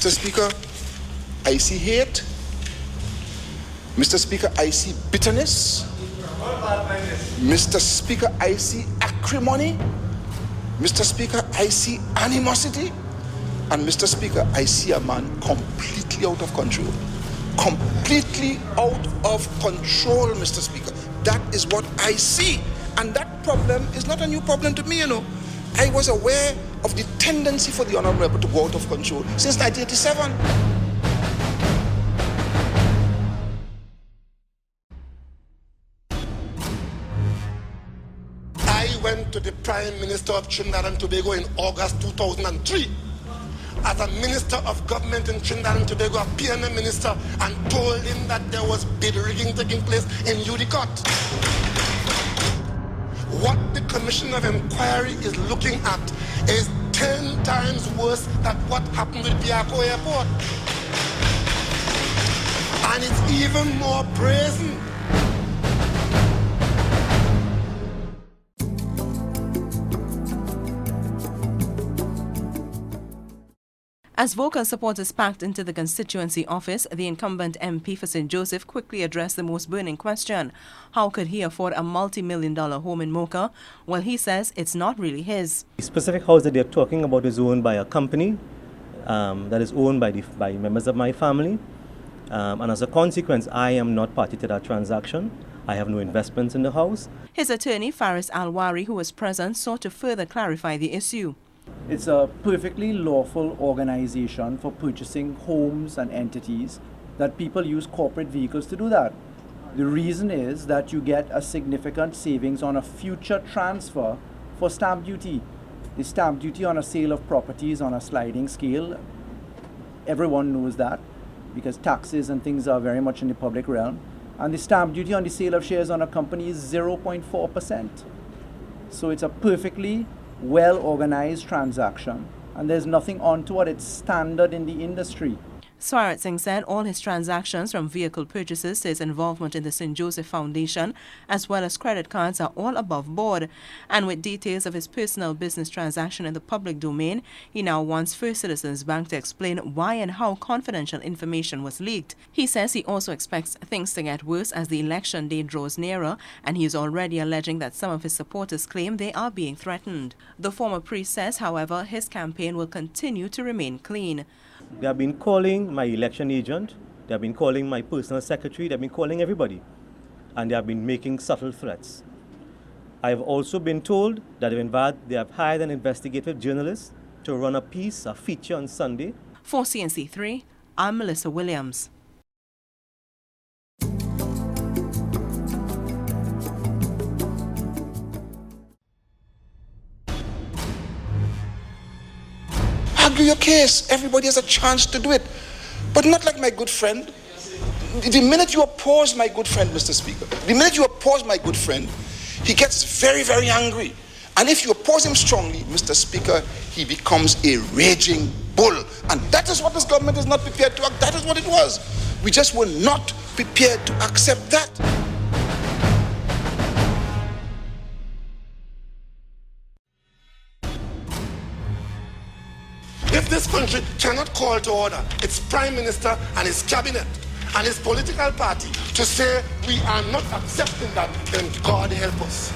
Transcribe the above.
Mr. Speaker, I see hate. Mr. Speaker, I see bitterness. Mr. Speaker, I see acrimony. Mr. Speaker, I see animosity. And Mr. Speaker, I see a man completely out of control. Completely out of control, Mr. Speaker. That is what I see. And that problem is not a new problem to me, you know. I was aware of the tendency for the Honourable to go out of control since 1987. I went to the Prime Minister of Trinidad and Tobago in August 2003 as a Minister of Government in Trinidad and Tobago, a PNM Minister, and told him that there was bid rigging taking place in Udicott. What the Commission of Inquiry is looking at is 10 times worse than what happened with Biako Airport. And it's even more brazen. As vocal supporters packed into the constituency office, the incumbent MP for St. Joseph quickly addressed the most burning question. How could he afford a multi-million-dollar home in Mocha? Well, he says it's not really his. The specific house that they're talking about is owned by a company that is owned by members of my family. And as a consequence, I am not party to that transaction. I have no investments in the house. His attorney, Faris Alwari, who was present, sought to further clarify the issue. It's a perfectly lawful organization for purchasing homes and entities that people use corporate vehicles to do that. The reason is that you get a significant savings on a future transfer for stamp duty. The stamp duty on a sale of property is on a sliding scale. Everyone knows that because taxes and things are very much in the public realm. And the stamp duty on the sale of shares on a company is 0.4%. So it's a perfectly well-organized transaction, and there's nothing untoward. It's standard in the industry. Swaratsingh said all his transactions, from vehicle purchases to his involvement in the St. Joseph Foundation, as well as credit cards, are all above board. And with details of his personal business transaction in the public domain, he now wants First Citizens Bank to explain why and how confidential information was leaked. He says he also expects things to get worse as the election day draws nearer, and he is already alleging that some of his supporters claim they are being threatened. The former priest says, however, his campaign will continue to remain clean. They have been calling my election agent, they have been calling my personal secretary, they have been calling everybody. And they have been making subtle threats. I have also been told that in fact they have hired an investigative journalist to run a piece, a feature on Sunday. For CNC3, I'm Melissa Williams. Argue your case. Everybody has a chance to do it. But not like my good friend. The minute you oppose my good friend, Mr. Speaker, the minute you oppose my good friend, he gets very, very angry. And if you oppose him strongly, Mr. Speaker, he becomes a raging bull. And that is what this government is not prepared to act. That is what it was. We just were not prepared to accept that. If this country cannot call to order its Prime Minister and his cabinet and his political party to say we are not accepting that, then God help us.